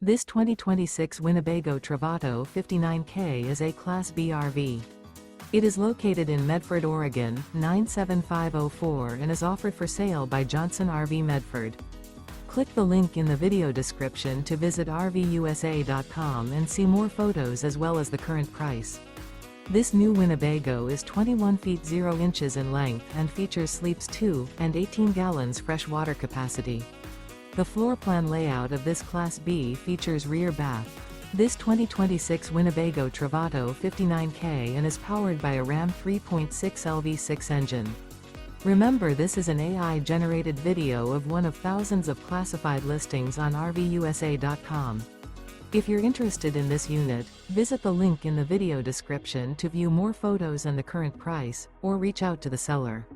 This 2026 Winnebago Travato 59k is a Class B RV. It is located in Medford, Oregon, 97504 and is offered for sale by Johnson RV Medford. Click the link in the video description to visit RVUSA.com and see more photos as well as the current price. This new Winnebago is 21 feet 0 inches in length and features sleeps 2 and 18 gallons fresh water capacity. The floor plan layout of this Class B features rear bath. This 2026 Winnebago Travato 59k and is powered by a Ram 3.6 LV6 engine. Remember, this is an AI-generated video of one of thousands of classified listings on RVUSA.com. If you're interested in this unit, visit the link in the video description to view more photos and the current price, or reach out to the seller.